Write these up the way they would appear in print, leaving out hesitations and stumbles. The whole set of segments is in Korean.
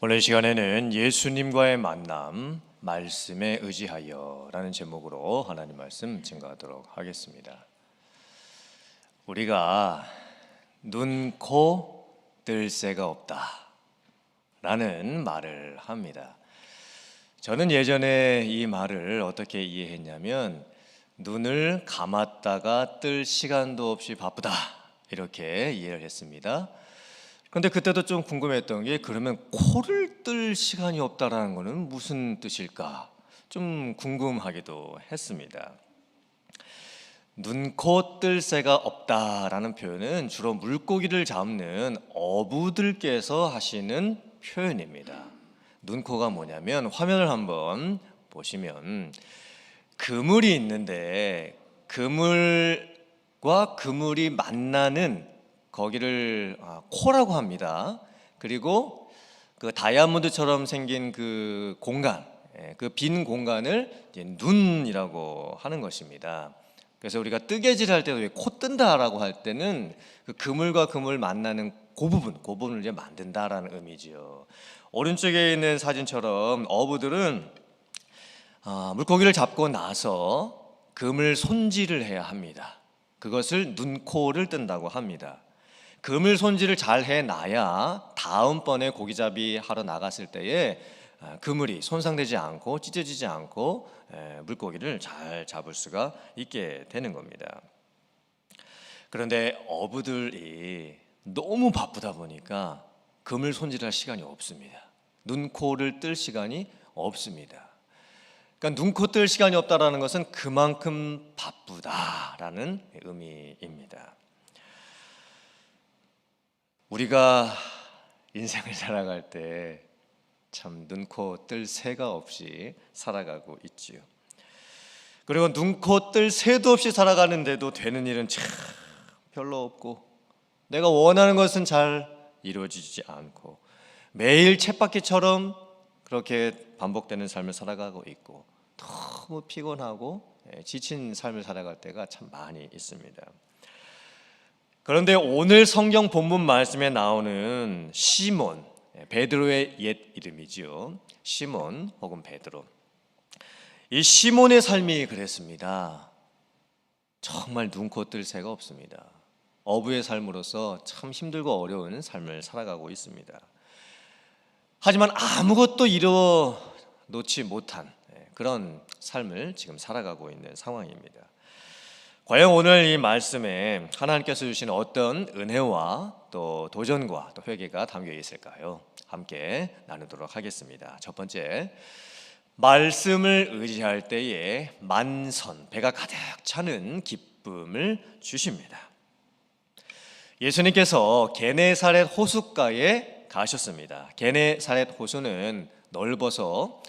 오늘 시간에는 예수님과의 만남, 말씀에 의지하여 라는 제목으로 하나님 말씀 증거하도록 하겠습니다. 우리가 눈, 코, 뜰 새가 없다 라는 말을 합니다. 저는 예전에 이 말을 어떻게 이해했냐면 눈을 감았다가 뜰 시간도 없이 바쁘다 이렇게 이해를 했습니다. 그런데 그때도 좀 궁금했던 게 그러면 코를 뜰 시간이 없다라는 것은 무슨 뜻일까? 좀 궁금하기도 했습니다. 눈, 코, 뜰 새가 없다라는 표현은 주로 물고기를 잡는 어부들께서 하시는 표현입니다. 눈, 코가 뭐냐면 화면을 한번 보시면 그물이 있는데 그물과 그물이 만나는 거기를 코라고 합니다. 그리고 그 다이아몬드처럼 생긴 그 공간, 그 빈 공간을 눈이라고 하는 것입니다. 그래서 우리가 뜨개질 할 때도 코 뜬다라고 할 때는 그 그물과 그물 만나는 그 부분을 이제 만든다라는 의미지요. 오른쪽에 있는 사진처럼 어부들은 물고기를 잡고 나서 그물 손질을 해야 합니다. 그것을 눈, 코를 뜬다고 합니다. 그물 손질을 잘 해놔야 다음번에 고기잡이 하러 나갔을 때에 그물이 손상되지 않고 찢어지지 않고 물고기를 잘 잡을 수가 있게 되는 겁니다. 그런데 어부들이 너무 바쁘다 보니까 그물 손질할 시간이 없습니다. 눈, 코를 뜰 시간이 없습니다. 그러니까 눈, 코 뜰 시간이 없다는 것은 그만큼 바쁘다라는 의미입니다. 우리가 인생을 살아갈 때 참 눈, 코 뜰 새가 없이 살아가고 있지요. 그리고 눈, 코 뜰 새도 없이 살아가는데도 되는 일은 참 별로 없고 내가 원하는 것은 잘 이루어지지 않고 매일 쳇바퀴처럼 그렇게 반복되는 삶을 살아가고 있고 너무 피곤하고 지친 삶을 살아갈 때가 참 많이 있습니다. 그런데 오늘 성경 본문 말씀에 나오는 시몬, 베드로의 옛 이름이지요. 시몬 혹은 베드로. 이 시몬의 삶이 그랬습니다. 정말 눈, 코 뜰 새가 없습니다. 어부의 삶으로서 참 힘들고 어려운 삶을 살아가고 있습니다. 하지만 아무것도 이루어 놓지 못한 그런 삶을 지금 살아가고 있는 상황입니다. 과연 오늘 이 말씀에 하나님께서 주신 어떤 은혜와 또 도전과 또 회개가 담겨 있을까요? 함께 나누도록 하겠습니다. 첫 번째, 말씀을 의지할 때에 만선, 배가 가득 차는 기쁨을 주십니다. 예수님께서 게네사렛 호숫가에 가셨습니다. 게네사렛 호수는 넓어서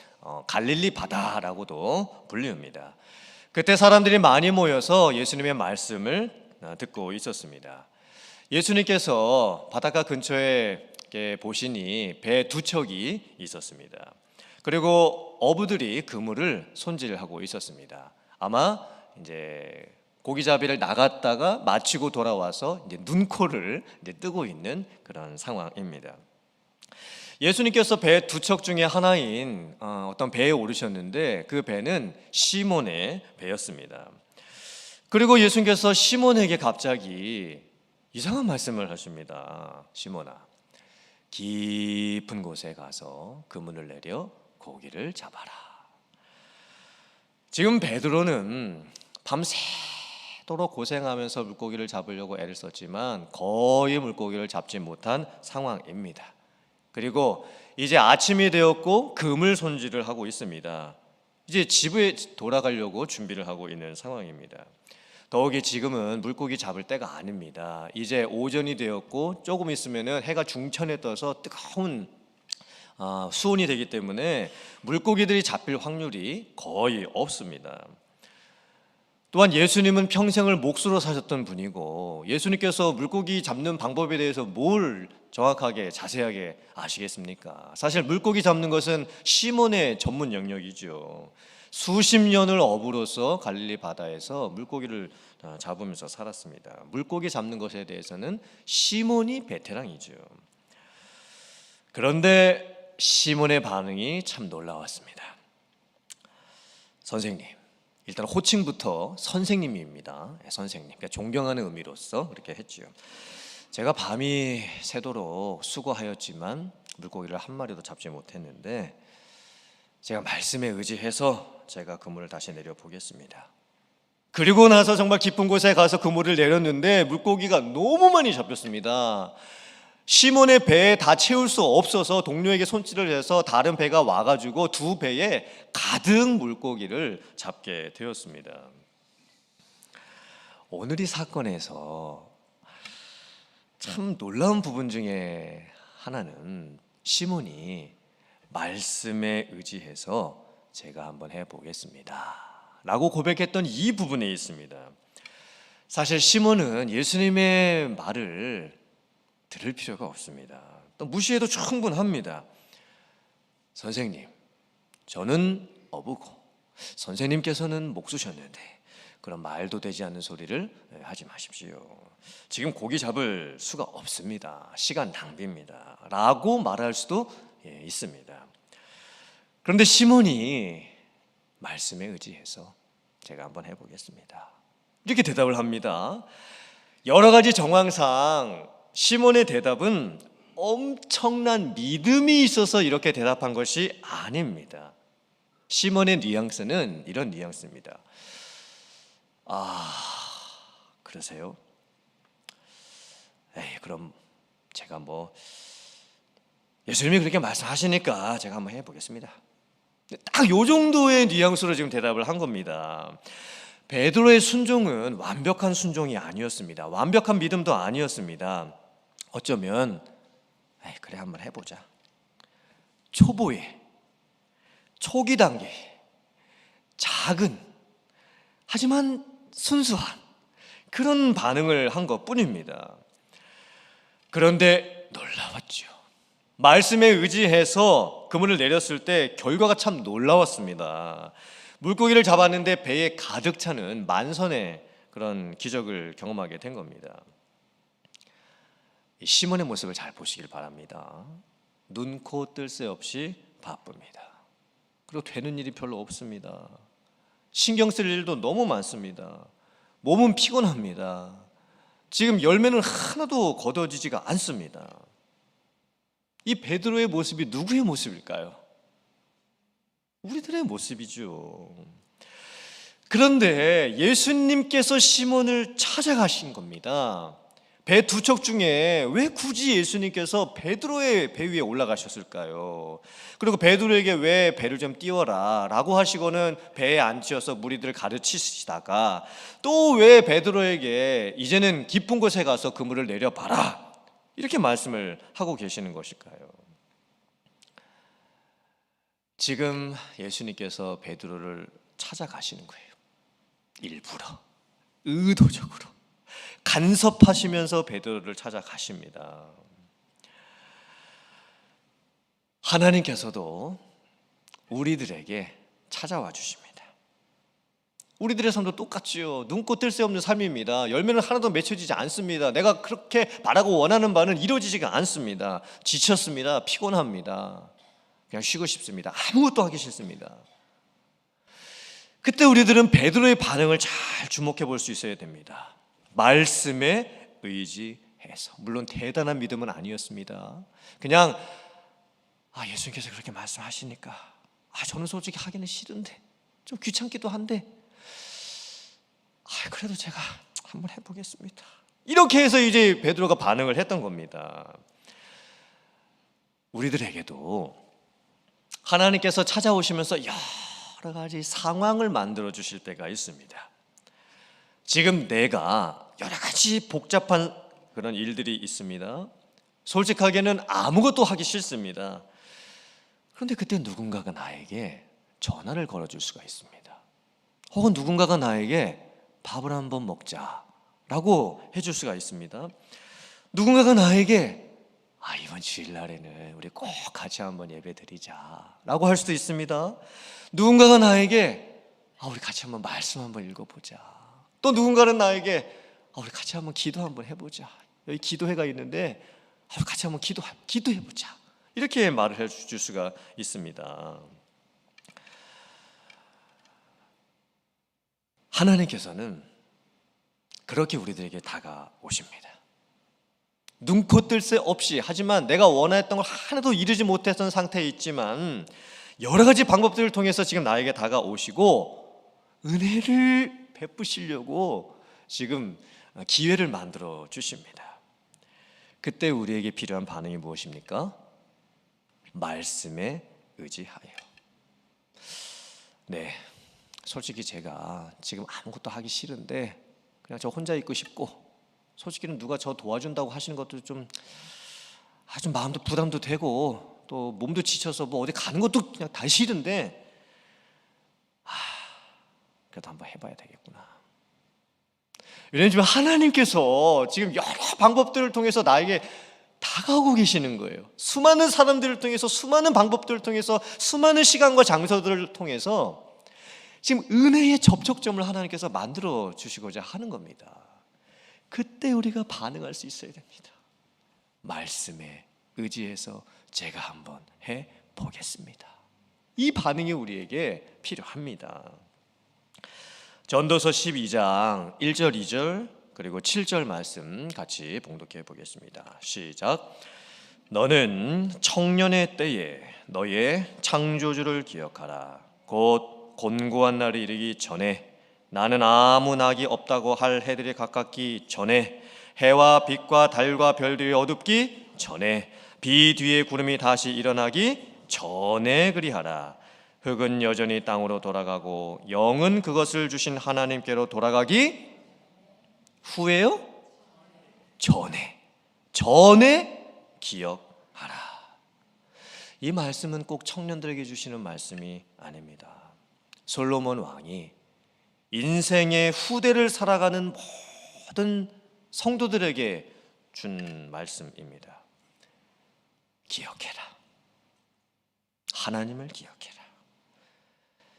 갈릴리 바다라고도 불립니다. 그때 사람들이 많이 모여서 예수님의 말씀을 듣고 있었습니다. 예수님께서 바닷가 근처에 보시니 배 두 척이 있었습니다. 그리고 어부들이 그물을 손질하고 있었습니다. 아마 이제 고기잡이를 나갔다가 마치고 돌아와서 이제 눈코를 이제 뜨고 있는 그런 상황입니다. 예수님께서 배 두 척 중에 하나인 어떤 배에 오르셨는데 그 배는 시몬의 배였습니다. 그리고 예수님께서 시몬에게 갑자기 이상한 말씀을 하십니다. 시몬아, 깊은 곳에 가서 그물을 내려 고기를 잡아라. 지금 베드로는 밤새도록 고생하면서 물고기를 잡으려고 애를 썼지만 거의 물고기를 잡지 못한 상황입니다. 그리고 이제 아침이 되었고 그물 손질을 하고 있습니다. 이제 집에 돌아가려고 준비를 하고 있는 상황입니다. 더욱이 지금은 물고기 잡을 때가 아닙니다. 이제 오전이 되었고 조금 있으면 해가 중천에 떠서 뜨거운 수온이 되기 때문에 물고기들이 잡힐 확률이 거의 없습니다. 또한 예수님은 평생을 목수로 사셨던 분이고 예수님께서 물고기 잡는 방법에 대해서 뭘 정확하게 자세하게 아시겠습니까? 사실 물고기 잡는 것은 시몬의 전문 영역이죠. 수십 년을 어부로서 갈릴리 바다에서 물고기를 잡으면서 살았습니다. 물고기 잡는 것에 대해서는 시몬이 베테랑이죠. 그런데 시몬의 반응이 참 놀라웠습니다. 선생님, 일단 호칭부터 선생님입니다. 선생님, 그러니까 존경하는 의미로서 그렇게 했지요. 제가 밤이 새도록 수고하였지만 물고기를 한 마리도 잡지 못했는데 제가 말씀에 의지해서 제가 그물을 다시 내려보겠습니다. 그리고 나서 정말 깊은 곳에 가서 그물을 내렸는데 물고기가 너무 많이 잡혔습니다. 시몬의 배에 다 채울 수 없어서 동료에게 손질을 해서 다른 배가 와가지고 두 배에 가득 물고기를 잡게 되었습니다. 오늘 이 사건에서 참 놀라운 부분 중에 하나는 시몬이 말씀에 의지해서 제가 한번 해보겠습니다 라고 고백했던 이 부분에 있습니다. 사실 시몬은 예수님의 말을 들을 필요가 없습니다. 또 무시해도 충분합니다. 선생님, 저는 어부고 선생님께서는 목수셨는데 그런 말도 되지 않는 소리를 하지 마십시오. 지금 고기 잡을 수가 없습니다. 시간 낭비입니다 라고 말할 수도 있습니다. 그런데 시몬이 말씀에 의지해서 제가 한번 해보겠습니다 이렇게 대답을 합니다. 여러 가지 정황상 시몬의 대답은 엄청난 믿음이 있어서 이렇게 대답한 것이 아닙니다. 시몬의 뉘앙스는 이런 뉘앙스입니다. 그러세요? 그럼 제가 예수님이 그렇게 말씀하시니까 제가 한번 해보겠습니다. 딱 요 정도의 뉘앙스로 지금 대답을 한 겁니다. 베드로의 순종은 완벽한 순종이 아니었습니다. 완벽한 믿음도 아니었습니다. 어쩌면 그래 한번 해보자, 초보의 초기 단계 작은 하지만 순수한 그런 반응을 한 것뿐입니다. 그런데 놀라웠죠. 말씀에 의지해서 그물을 내렸을 때 결과가 참 놀라웠습니다. 물고기를 잡았는데 배에 가득 차는 만선의 그런 기적을 경험하게 된 겁니다. 시몬의 모습을 잘 보시길 바랍니다. 눈, 코, 뜰 새 없이 바쁩니다. 그리고 되는 일이 별로 없습니다. 신경 쓸 일도 너무 많습니다. 몸은 피곤합니다. 지금 열매는 하나도 거둬지지가 않습니다. 이 베드로의 모습이 누구의 모습일까요? 우리들의 모습이죠. 그런데 예수님께서 시몬을 찾아가신 겁니다. 배 두 척 중에 왜 굳이 예수님께서 베드로의 배 위에 올라가셨을까요? 그리고 베드로에게 왜 배를 좀 띄워라 라고 하시고는 배에 앉혀서 무리들을 가르치시다가 또 왜 베드로에게 이제는 깊은 곳에 가서 그물을 내려봐라 이렇게 말씀을 하고 계시는 것일까요? 지금 예수님께서 베드로를 찾아가시는 거예요. 일부러, 의도적으로 간섭하시면서 베드로를 찾아가십니다. 하나님께서도 우리들에게 찾아와 주십니다. 우리들의 삶도 똑같지요. 눈코 뜰 새 없는 삶입니다. 열매는 하나도 맺혀지지 않습니다. 내가 그렇게 바라고 원하는 바는 이루어지지가 않습니다. 지쳤습니다. 피곤합니다. 그냥 쉬고 싶습니다. 아무것도 하기 싫습니다. 그때 우리들은 베드로의 반응을 잘 주목해 볼 수 있어야 됩니다. 말씀에 의지해서. 물론 대단한 믿음은 아니었습니다. 그냥 예수님께서 그렇게 말씀하시니까 저는 솔직히 하기는 싫은데 좀 귀찮기도 한데 그래도 제가 한번 해보겠습니다. 이렇게 해서 이제 베드로가 반응을 했던 겁니다. 우리들에게도 하나님께서 찾아오시면서 여러 가지 상황을 만들어 주실 때가 있습니다. 지금 내가 여러 가지 복잡한 그런 일들이 있습니다. 솔직하게는 아무것도 하기 싫습니다. 그런데 그때 누군가가 나에게 전화를 걸어줄 수가 있습니다. 혹은 누군가가 나에게 밥을 한번 먹자라고 해줄 수가 있습니다. 누군가가 나에게 이번 주일날에는 우리 꼭 같이 한번 예배 드리자라고 할 수도 있습니다. 누군가가 나에게 우리 같이 한번 말씀 한번 읽어보자. 또 누군가는 나에게 우리 같이 한번 기도 한번 해보자. 여기 기도회가 있는데 우리 같이 한번 기도해보자. 이렇게 말을 해줄 수가 있습니다. 하나님께서는 그렇게 우리들에게 다가오십니다. 눈코 뜰 새 없이, 하지만 내가 원했던 걸 하나도 이루지 못했던 상태에 있지만 여러 가지 방법들을 통해서 지금 나에게 다가오시고 은혜를 베푸시려고 지금 기회를 만들어 주십니다. 그때 우리에게 필요한 반응이 무엇입니까? 말씀에 의지하여. 네, 솔직히 제가 지금 아무것도 하기 싫은데 그냥 저 혼자 있고 싶고, 솔직히는 누가 저 도와준다고 하시는 것도 좀 마음도 부담도 되고 또 몸도 지쳐서 뭐 어디 가는 것도 그냥 다 싫은데 그래도 한번 해봐야 되겠구나. 왜냐하면 지금 하나님께서 지금 여러 방법들을 통해서 나에게 다가오고 계시는 거예요. 수많은 사람들을 통해서, 수많은 방법들을 통해서, 수많은 시간과 장소들을 통해서 지금 은혜의 접촉점을 하나님께서 만들어 주시고자 하는 겁니다. 그때 우리가 반응할 수 있어야 됩니다. 말씀에 의지해서 제가 한번 해보겠습니다. 이 반응이 우리에게 필요합니다. 전도서 12장 1절 2절 그리고 7절 말씀 같이 봉독해 보겠습니다. 시작. 너는 청년의 때에 너의 창조주를 기억하라. 곧 곤고한 날이 이르기 전에, 나는 아무 낙이 없다고 할 해들이 가깝기 전에, 해와 빛과 달과 별들이 어둡기 전에, 비 뒤에 구름이 다시 일어나기 전에 그리하라. 흙은 여전히 땅으로 돌아가고 영은 그것을 주신 하나님께로 돌아가기 후에요? 전에 기억하라. 이 말씀은 꼭 청년들에게 주시는 말씀이 아닙니다. 솔로몬 왕이 인생의 후대를 살아가는 모든 성도들에게 준 말씀입니다. 기억해라. 하나님을 기억해라.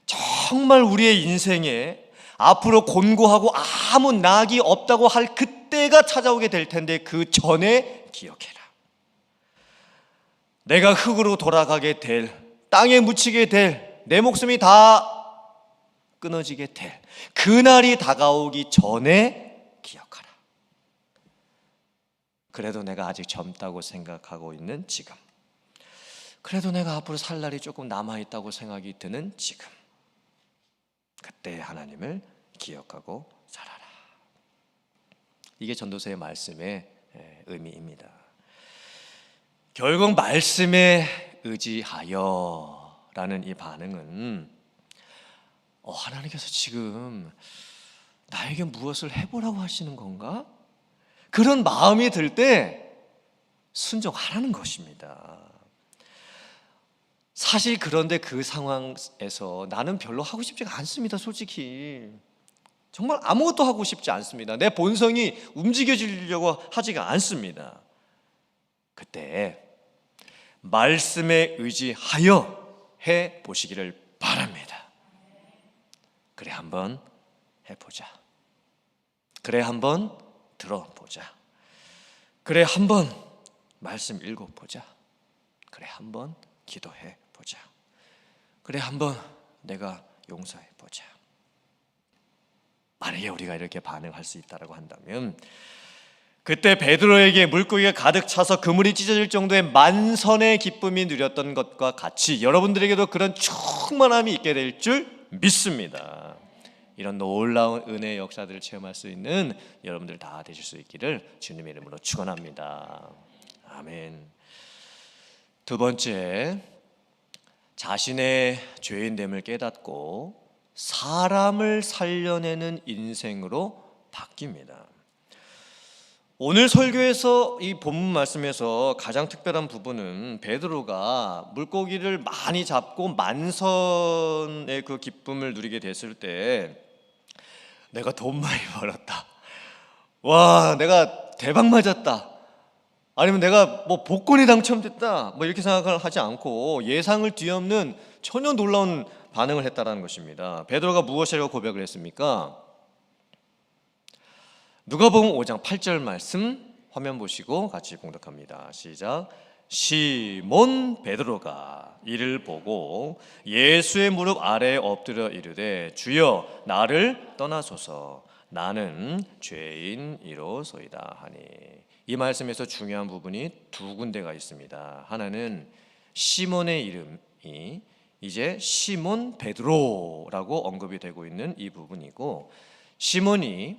정말 우리의 인생에 앞으로 곤고하고 아무 낙이 없다고 할 그때가 찾아오게 될 텐데 그 전에 기억해라. 내가 흙으로 돌아가게 될, 땅에 묻히게 될, 내 목숨이 다 끊어지게 될 그날이 다가오기 전에 기억하라. 그래도 내가 아직 젊다고 생각하고 있는 지금, 그래도 내가 앞으로 살 날이 조금 남아있다고 생각이 드는 지금, 그때 하나님을 기억하고 살아라. 이게 전도서의 말씀의 의미입니다. 결국 말씀에 의지하여 라는 이 반응은 하나님께서 지금 나에게 무엇을 해보라고 하시는 건가? 그런 마음이 들 때 순종하라는 것입니다. 사실 그런데 그 상황에서 나는 별로 하고 싶지가 않습니다. 솔직히 정말 아무것도 하고 싶지 않습니다. 내 본성이 움직여지려고 하지가 않습니다. 그때 말씀에 의지하여 해보시기를 바랍니다. 그래 한번 해보자. 그래 한번 들어보자. 그래 한번 말씀 읽어보자. 그래 한번 기도해보자. 그래 한번 내가 용서해보자. 만약에 우리가 이렇게 반응할 수 있다고 한다면 그때 베드로에게 물고기가 가득 차서 그물이 찢어질 정도의 만선의 기쁨이 누렸던 것과 같이 여러분들에게도 그런 충만함이 있게 될 줄 믿습니다. 이런 놀라운 은혜의 역사들을 체험할 수 있는 여러분들 다 되실 수 있기를 주님의 이름으로 축원합니다. 아멘. 두 번째, 자신의 죄인됨을 깨닫고 사람을 살려내는 인생으로 바뀝니다. 오늘 설교에서 이 본문 말씀에서 가장 특별한 부분은 베드로가 물고기를 많이 잡고 만선의 그 기쁨을 누리게 됐을 때 내가 돈 많이 벌었다, 와 내가 대박 맞았다, 아니면 내가 뭐 복권이 당첨됐다, 뭐 이렇게 생각을 하지 않고 예상을 뒤엎는 전혀 놀라운 반응을 했다라는 것입니다. 베드로가 무엇이라고 고백을 했습니까? 누가복음 5장 8절 말씀 화면 보시고 같이 봉독합니다. 시작. 시몬 베드로가 이를 보고 예수의 무릎 아래에 엎드려 이르되 주여 나를 떠나소서 나는 죄인이로소이다 하니. 이 말씀에서 중요한 부분이 두 군데가 있습니다. 하나는 시몬의 이름이 이제 시몬 베드로라고 언급이 되고 있는 이 부분이고, 시몬이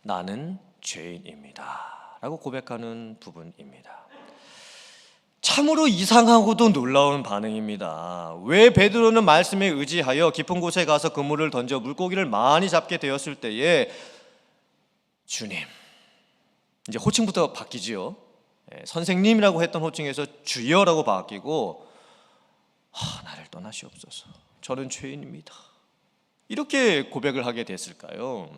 나는 죄인입니다 라고 고백하는 부분입니다. 참으로 이상하고도 놀라운 반응입니다. 왜 베드로는 말씀에 의지하여 깊은 곳에 가서 그물을 던져 물고기를 많이 잡게 되었을 때에 주님, 이제 호칭부터 바뀌지요. 선생님이라고 했던 호칭에서 주여라고 바뀌고 나를 떠나시옵소서 저는 죄인입니다 이렇게 고백을 하게 됐을까요?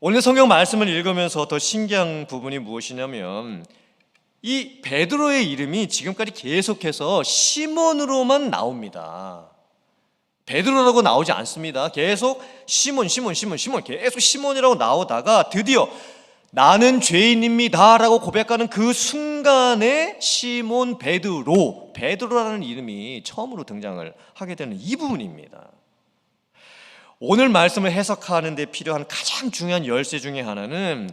오늘 성경 말씀을 읽으면서 더 신기한 부분이 무엇이냐면 이 베드로의 이름이 지금까지 계속해서 시몬으로만 나옵니다. 베드로라고 나오지 않습니다. 계속 시몬 계속 시몬이라고 나오다가 드디어 나는 죄인입니다 라고 고백하는 그 순간에 시몬 베드로라는 이름이 처음으로 등장을 하게 되는 이 부분입니다. 오늘 말씀을 해석하는 데 필요한 가장 중요한 열쇠 중에 하나는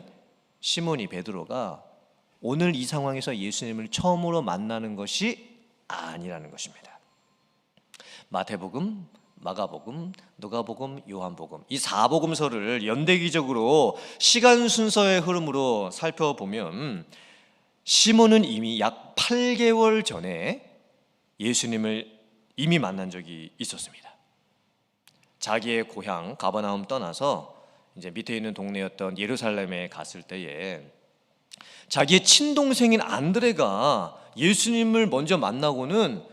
시몬이 베드로가 오늘 이 상황에서 예수님을 처음으로 만나는 것이 아니라는 것입니다. 마태복음, 마가복음, 누가복음, 요한복음 이 4복음서를 연대기적으로 시간 순서의 흐름으로 살펴보면 시몬은 이미 약 8개월 전에 예수님을 이미 만난 적이 있었습니다. 자기의 고향 가버나움 떠나서 이제 밑에 있는 동네였던 예루살렘에 갔을 때에 자기의 친동생인 안드레가 예수님을 먼저 만나고는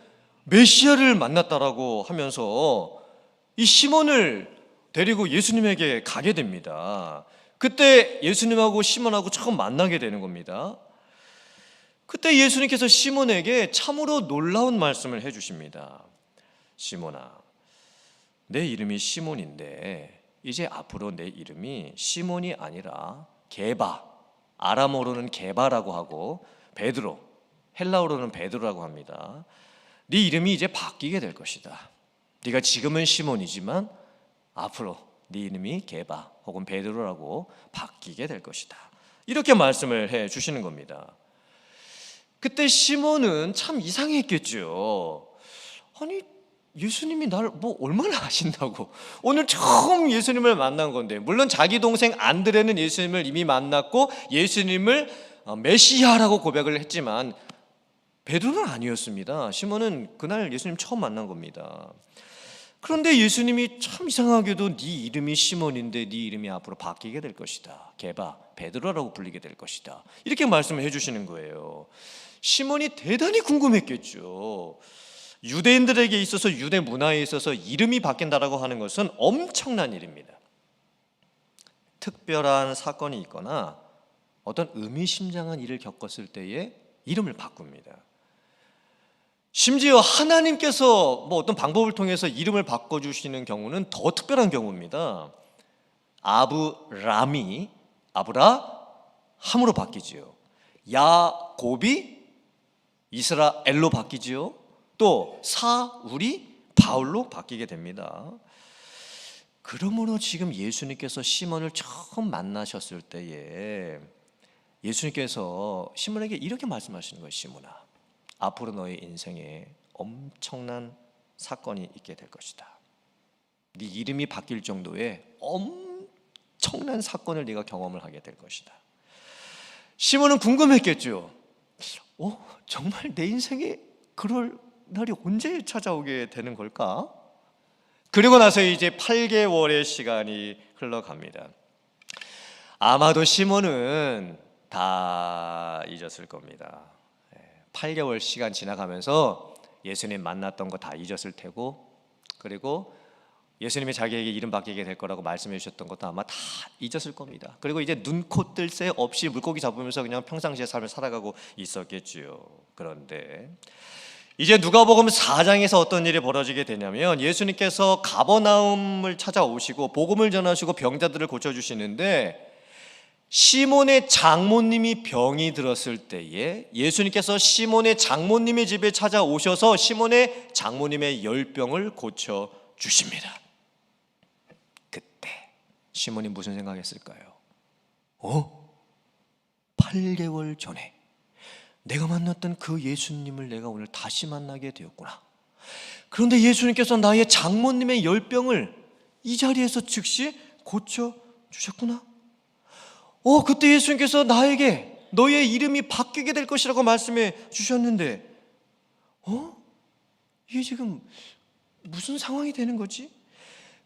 메시아를 만났다라고 하면서 이 시몬을 데리고 예수님에게 가게 됩니다. 그때 예수님하고 시몬하고 처음 만나게 되는 겁니다. 그때 예수님께서 시몬에게 참으로 놀라운 말씀을 해주십니다. 시몬아, 내 이름이 시몬인데 이제 앞으로 내 이름이 시몬이 아니라 게바, 아람어로는 게바라고 하고 베드로, 헬라어로는 베드로라고 합니다. 네 이름이 이제 바뀌게 될 것이다. 네가 지금은 시몬이지만 앞으로 네 이름이 게바 혹은 베드로라고 바뀌게 될 것이다. 이렇게 말씀을 해 주시는 겁니다. 그때 시몬은 참 이상했겠죠. 아니 예수님이 나를 얼마나 아신다고, 오늘 처음 예수님을 만난 건데, 물론 자기 동생 안드레는 예수님을 이미 만났고 예수님을 메시아라고 고백을 했지만 베드로는 아니었습니다. 시몬은 그날 예수님 처음 만난 겁니다. 그런데 예수님이 참 이상하게도 네 이름이 시몬인데 네 이름이 앞으로 바뀌게 될 것이다. 게바, 베드로라고 불리게 될 것이다. 이렇게 말씀을 해주시는 거예요. 시몬이 대단히 궁금했겠죠. 유대인들에게 있어서, 유대 문화에 있어서 이름이 바뀐다라고 하는 것은 엄청난 일입니다. 특별한 사건이 있거나 어떤 의미심장한 일을 겪었을 때에 이름을 바꿉니다. 심지어 하나님께서 어떤 방법을 통해서 이름을 바꿔주시는 경우는 더 특별한 경우입니다. 아브람이 아브라함으로 바뀌지요. 야곱이 이스라엘로 바뀌지요. 또 사울이 바울로 바뀌게 됩니다. 그러므로 지금 예수님께서 시몬을 처음 만나셨을 때에 예수님께서 시몬에게 이렇게 말씀하시는 거예요. 시몬아, 앞으로 너의 인생에 엄청난 사건이 있게 될 것이다. 네 이름이 바뀔 정도의 엄청난 사건을 네가 경험을 하게 될 것이다. 시몬은 궁금했겠죠. 정말 내 인생에 그럴 날이 언제 찾아오게 되는 걸까? 그리고 나서 이제 8개월의 시간이 흘러갑니다. 아마도 시몬은 다 잊었을 겁니다. 8개월 시간 지나가면서 예수님 만났던 거 다 잊었을 테고, 그리고 예수님이 자기에게 이름 바뀌게 될 거라고 말씀해 주셨던 것도 아마 다 잊었을 겁니다. 그리고 이제 눈코 뜰 새 없이 물고기 잡으면서 그냥 평상시의 삶을 살아가고 있었겠지요. 그런데 이제 누가복음 4장에서 어떤 일이 벌어지게 되냐면 예수님께서 가버나움을 찾아오시고 복음을 전하시고 병자들을 고쳐주시는데 시몬의 장모님이 병이 들었을 때에 예수님께서 시몬의 장모님의 집에 찾아오셔서 시몬의 장모님의 열병을 고쳐 주십니다. 그때 시몬이 무슨 생각했을까요? 8개월 전에 내가 만났던 그 예수님을 내가 오늘 다시 만나게 되었구나. 그런데 예수님께서 나의 장모님의 열병을 이 자리에서 즉시 고쳐 주셨구나. 그때 예수님께서 나에게 너의 이름이 바뀌게 될 것이라고 말씀해 주셨는데 이게 지금 무슨 상황이 되는 거지?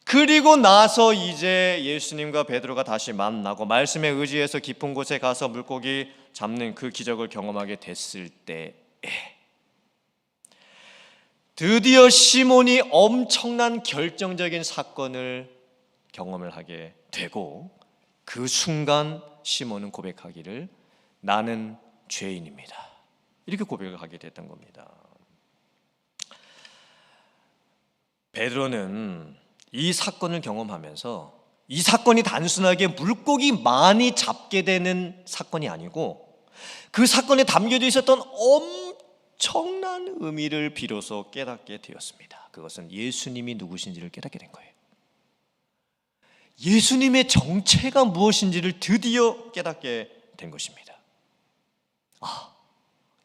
그리고 나서 이제 예수님과 베드로가 다시 만나고 말씀에 의지해서 깊은 곳에 가서 물고기 잡는 그 기적을 경험하게 됐을 때에 드디어 시몬이 엄청난 결정적인 사건을 경험을 하게 되고 그 순간 시몬은 고백하기를 나는 죄인입니다. 이렇게 고백을 하게 됐던 겁니다. 베드로는 이 사건을 경험하면서 이 사건이 단순하게 물고기 많이 잡게 되는 사건이 아니고 그 사건에 담겨져 있었던 엄청난 의미를 비로소 깨닫게 되었습니다. 그것은 예수님이 누구신지를 깨닫게 된 거예요. 예수님의 정체가 무엇인지를 드디어 깨닫게 된 것입니다.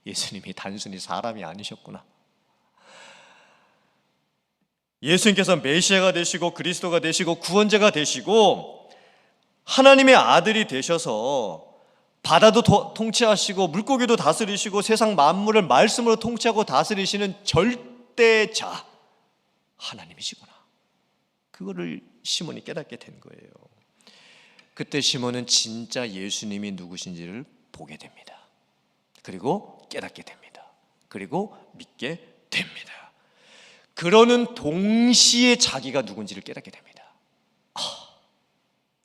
예수님이 단순히 사람이 아니셨구나. 예수님께서 메시아가 되시고 그리스도가 되시고 구원자가 되시고 하나님의 아들이 되셔서 바다도 통치하시고 물고기도 다스리시고 세상 만물을 말씀으로 통치하고 다스리시는 절대자 하나님이시구나. 그거를 시몬이 깨닫게 된 거예요. 그때 시몬은 진짜 예수님이 누구신지를 보게 됩니다. 그리고 깨닫게 됩니다. 그리고 믿게 됩니다. 그러는 동시에 자기가 누군지를 깨닫게 됩니다.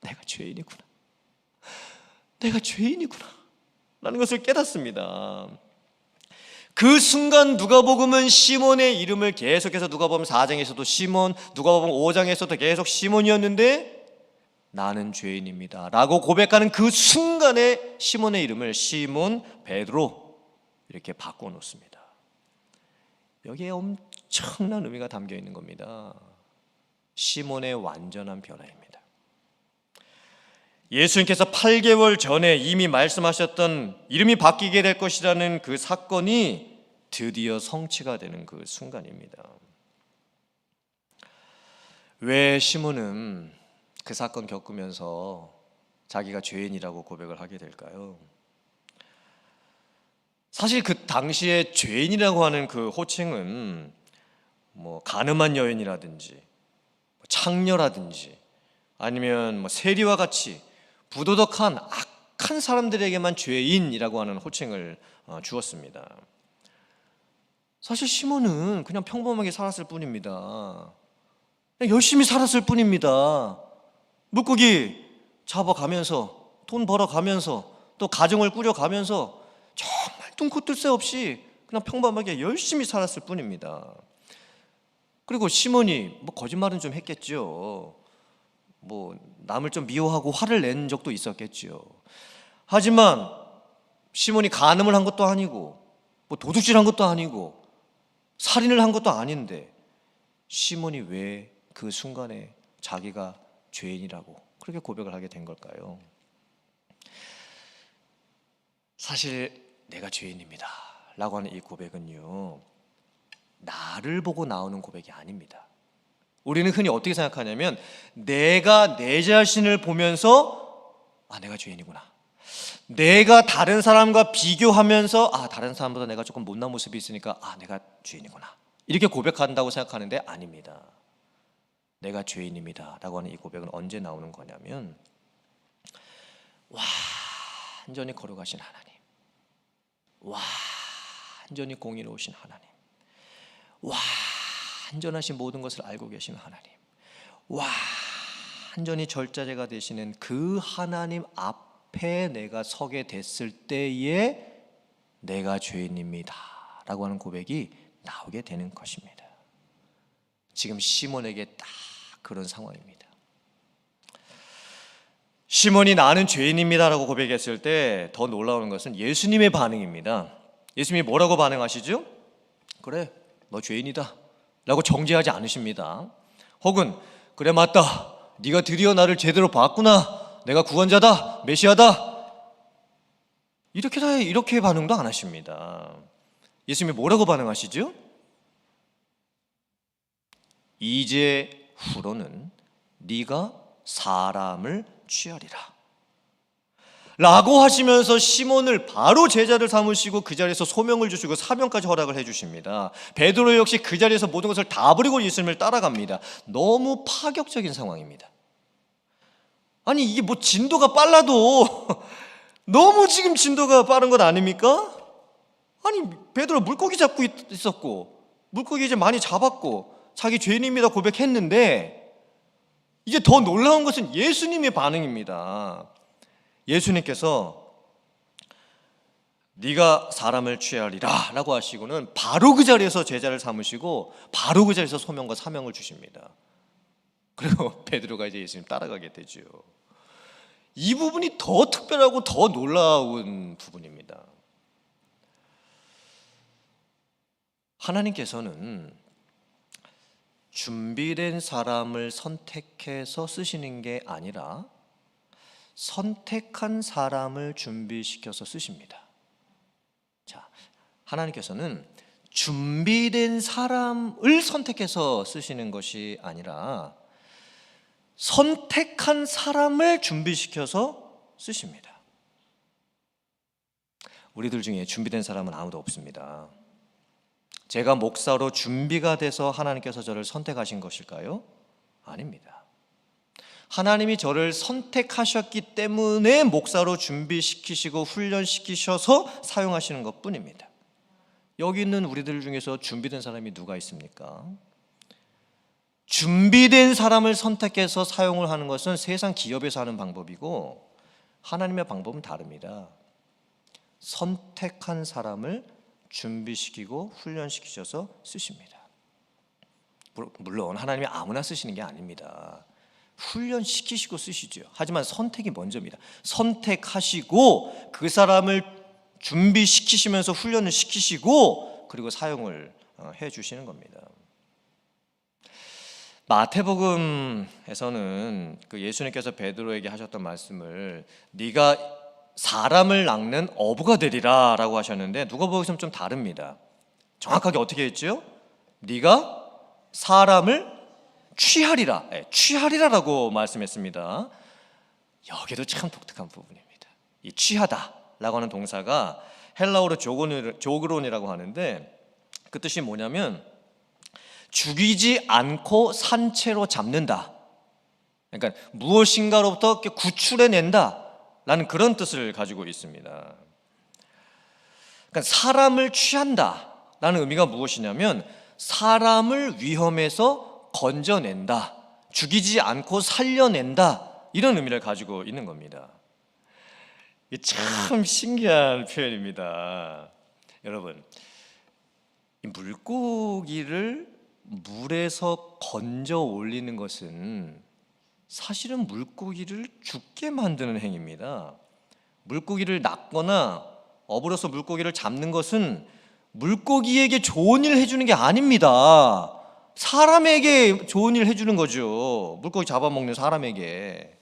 내가 죄인이구나. 내가 죄인이구나 라는 것을 깨닫습니다. 그 순간 누가복음은 시몬의 이름을 계속해서 누가복음 4장에서도 시몬, 누가복음 5장에서도 계속 시몬이었는데 나는 죄인입니다 라고 고백하는 그 순간에 시몬의 이름을 시몬 베드로 이렇게 바꿔놓습니다. 여기에 엄청난 의미가 담겨 있는 겁니다. 시몬의 완전한 변화입니다. 예수님께서 8개월 전에 이미 말씀하셨던 이름이 바뀌게 될 것이라는 그 사건이 드디어 성취가 되는 그 순간입니다. 왜 시몬은 그 사건 겪으면서 자기가 죄인이라고 고백을 하게 될까요? 사실 그 당시에 죄인이라고 하는 그 호칭은 가늠한 여인이라든지 창녀라든지 아니면 세리와 같이 부도덕한 악한 사람들에게만 죄인이라고 하는 호칭을 주었습니다. 사실 시몬은 그냥 평범하게 살았을 뿐입니다. 그냥 열심히 살았을 뿐입니다. 물고기 잡아가면서 돈 벌어가면서 또 가정을 꾸려가면서 정말 눈코 뜰 새 없이 그냥 평범하게 열심히 살았을 뿐입니다. 그리고 시몬이 거짓말은 좀 했겠죠. 남을 좀 미워하고 화를 낸 적도 있었겠죠. 하지만 시몬이 간음을 한 것도 아니고 도둑질한 것도 아니고 살인을 한 것도 아닌데 시몬이 왜 그 순간에 자기가 죄인이라고 그렇게 고백을 하게 된 걸까요? 사실 내가 죄인입니다 라고 하는 이 고백은요, 나를 보고 나오는 고백이 아닙니다. 우리는 흔히 어떻게 생각하냐면 내가 내 자신을 보면서 내가 죄인이구나, 내가 다른 사람과 비교하면서 다른 사람보다 내가 조금 못난 모습이 있으니까 내가 죄인이구나 이렇게 고백한다고 생각하는데 아닙니다. 내가 죄인입니다 라고 하는 이 고백은 언제 나오는 거냐면 완전히 거룩하신 하나님, 완전히 공의로우신 하나님, 완전하신 모든 것을 알고 계신 하나님, 완전히 절자제가 되시는 그 하나님 앞에 내가 서게 됐을 때에 내가 죄인입니다 라고 하는 고백이 나오게 되는 것입니다. 지금 시몬에게 딱 그런 상황입니다. 시몬이 나는 죄인입니다라고 고백했을 때 더 놀라운 것은 예수님의 반응입니다. 예수님이 뭐라고 반응하시죠? 그래, 너 죄인이다 라고 정죄하지 않으십니다. 혹은 그래 맞다, 네가 드디어 나를 제대로 봤구나, 내가 구원자다, 메시아다, 이렇게 반응도 안 하십니다. 예수님이 뭐라고 반응하시죠? 이제 후로는 네가 사람을 취하리라 라고 하시면서 시몬을 바로 제자를 삼으시고 그 자리에서 소명을 주시고 사명까지 허락을 해주십니다. 베드로 역시 그 자리에서 모든 것을 다 버리고 예수님을 따라갑니다. 너무 파격적인 상황입니다. 아니 이게 뭐 진도가 빨라도 너무 지금 진도가 빠른 것 아닙니까? 아니 베드로 물고기 잡고 있었고 물고기 이제 많이 잡았고 자기 죄인입니다 고백했는데 이제 더 놀라운 것은 예수님의 반응입니다. 예수님께서 네가 사람을 취하리라 라고 하시고는 바로 그 자리에서 제자를 삼으시고 바로 그 자리에서 소명과 사명을 주십니다. 그리고 베드로가 이제 예수님 따라가게 되죠. 이 부분이 더 특별하고 더 놀라운 부분입니다. 하나님께서는 준비된 사람을 선택해서 쓰시는 게 아니라 선택한 사람을 준비시켜서 쓰십니다. 자, 하나님께서는 준비된 사람을 선택해서 쓰시는 것이 아니라 선택한 사람을 준비시켜서 쓰십니다. 우리들 중에 준비된 사람은 아무도 없습니다. 제가 목사로 준비가 돼서 하나님께서 저를 선택하신 것일까요? 아닙니다. 하나님이 저를 선택하셨기 때문에 목사로 준비시키시고 훈련시키셔서 사용하시는 것뿐입니다. 여기 있는 우리들 중에서 준비된 사람이 누가 있습니까? 준비된 사람을 선택해서 사용을 하는 것은 세상 기업에서 하는 방법이고 하나님의 방법은 다릅니다. 선택한 사람을 준비시키고 훈련시키셔서 쓰십니다. 물론 하나님이 아무나 쓰시는 게 아닙니다. 훈련시키시고 쓰시죠. 하지만 선택이 먼저입니다. 선택하시고 그 사람을 준비시키시면서 훈련을 시키시고 그리고 사용을 해주시는 겁니다. 마태복음에서는 그 예수님께서 베드로에게 하셨던 말씀을 네가 사람을 낚는 어부가 되리라 라고 하셨는데 누가복음에서는 좀 다릅니다. 정확하게 어떻게 했죠? 네가 사람을 취하리라, 취하리라라고 말씀했습니다. 여기도 참 독특한 부분입니다. 이 취하다 라고 하는 동사가 헬라어로 조그론이라고 하는데 그 뜻이 뭐냐면 죽이지 않고 산채로 잡는다, 그러니까 무엇인가로부터 구출해낸다 라는 그런 뜻을 가지고 있습니다. 그러니까 사람을 취한다 라는 의미가 무엇이냐면 사람을 위험에서 건져낸다, 죽이지 않고 살려낸다, 이런 의미를 가지고 있는 겁니다. 참 신기한 표현입니다. 여러분, 이 물고기를 물에서 건져 올리는 것은 사실은 물고기를 죽게 만드는 행위입니다. 물고기를 낚거나 어부로서 물고기를 잡는 것은 물고기에게 좋은 일을 해주는 게 아닙니다. 사람에게 좋은 일을 해주는 거죠. 물고기 잡아먹는 사람에게.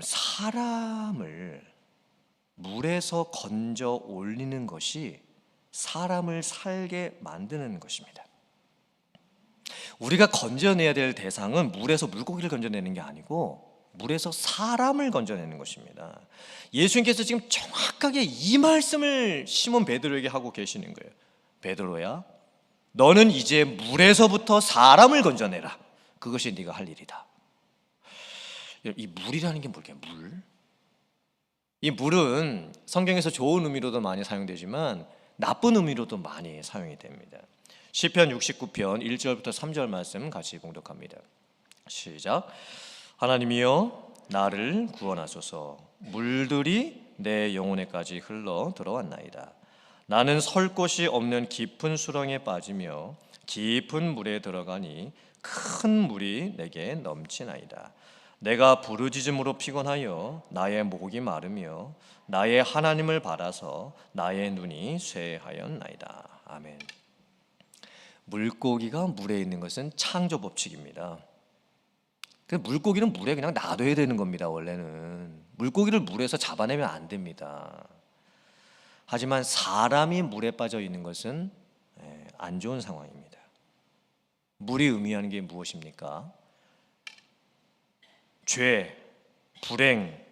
사람을 물에서 건져 올리는 것이 사람을 살게 만드는 것입니다. 우리가 건져내야 될 대상은 물에서 물고기를 건져내는 게 아니고 물에서 사람을 건져내는 것입니다. 예수님께서 지금 정확하게 이 말씀을 시몬 베드로에게 하고 계시는 거예요. 베드로야, 너는 이제 물에서부터 사람을 건져내라. 그것이 네가 할 일이다. 이 물이라는 게 뭘까요? 물? 이 물은 성경에서 좋은 의미로도 많이 사용되지만 나쁜 의미로도 많이 사용이 됩니다. 시편 69편 1절부터 3절 말씀 같이 봉독합니다. 시작. 하나님이여 나를 구원하소서. 물들이 내 영혼에까지 흘러 들어왔나이다. 나는 설 곳이 없는 깊은 수렁에 빠지며 깊은 물에 들어가니 큰 물이 내게 넘치나이다. 내가 부르짖음으로 피곤하여 나의 목이 마르며 나의 하나님을 바라서 나의 눈이 쇠하였나이다. 아멘. 물고기가 물에 있는 것은 창조 법칙입니다. 물고기는 물에 그냥 놔둬야 되는 겁니다. 원래는 물고기를 물에서 잡아내면 안 됩니다. 하지만 사람이 물에 빠져 있는 것은 안 좋은 상황입니다. 물이 의미하는 게 무엇입니까? 죄, 불행,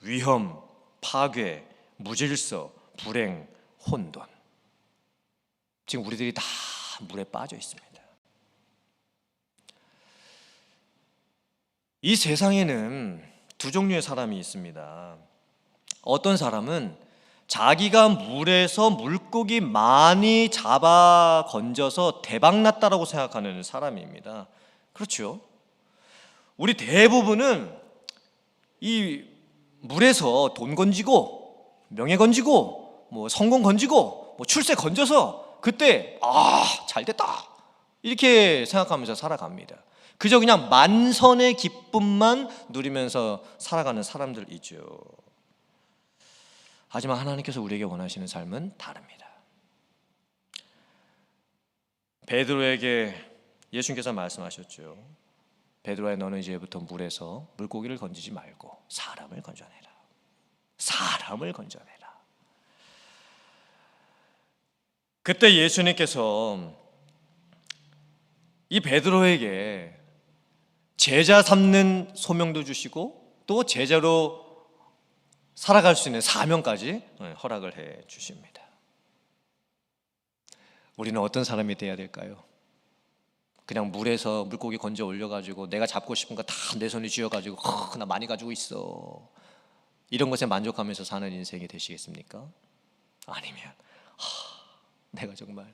위험, 파괴, 무질서, 불행, 혼돈. 지금 우리들이 다 물에 빠져 있습니다. 이 세상에는 두 종류의 사람이 있습니다. 어떤 사람은 자기가 물에서 물고기 많이 잡아 건져서 대박났다라고 생각하는 사람입니다. 그렇죠? 우리 대부분은 이 물에서 돈 건지고 명예 건지고 뭐 성공 건지고 뭐 출세 건져서 그때 잘 됐다 이렇게 생각하면서 살아갑니다. 그저 그냥 만선의 기쁨만 누리면서 살아가는 사람들이죠. 하지만 하나님께서 우리에게 원하시는 삶은 다릅니다. 베드로에게 예수님께서 말씀하셨죠. 베드로야, 너는 이제부터 물에서 물고기를 건지지 말고 사람을 건져내라. 사람을 건져내라. 그때 예수님께서 이 베드로에게 제자 삼는 소명도 주시고 또 제자로 살아갈 수 있는 사명까지 허락을 해 주십니다. 우리는 어떤 사람이 되어야 될까요? 그냥 물에서 물고기 건져 올려가지고 내가 잡고 싶은 거 다 내 손에 쥐어가지고 나 많이 가지고 있어, 이런 것에 만족하면서 사는 인생이 되시겠습니까? 아니면 내가 정말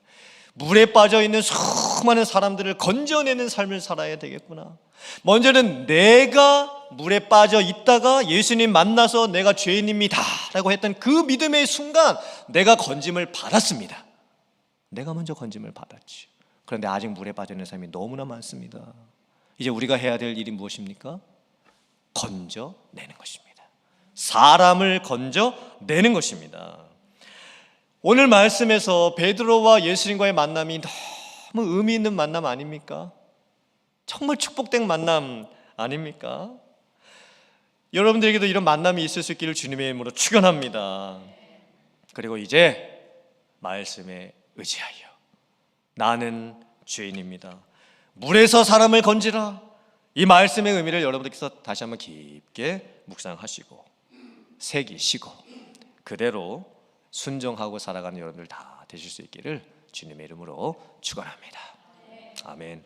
물에 빠져있는 수많은 사람들을 건져내는 삶을 살아야 되겠구나. 먼저는 내가 물에 빠져 있다가 예수님 만나서 내가 죄인입니다 라고 했던 그 믿음의 순간 내가 건짐을 받았습니다. 내가 먼저 건짐을 받았지. 그런데 아직 물에 빠져 있는 사람이 너무나 많습니다. 이제 우리가 해야 될 일이 무엇입니까? 건져내는 것입니다. 사람을 건져내는 것입니다. 오늘 말씀에서 베드로와 예수님과의 만남이 너무 의미 있는 만남 아닙니까? 정말 축복된 만남 아닙니까? 여러분들에게도 이런 만남이 있을 수 있기를 주님의 이름으로 축원합니다. 그리고 이제 말씀에 의지하여 나는 죄인입니다, 물에서 사람을 건지라, 이 말씀의 의미를 여러분들께서 다시 한번 깊게 묵상하시고 새기시고 그대로 순종하고 살아가는 여러분들 다 되실 수 있기를 주님의 이름으로 축원합니다. 아멘.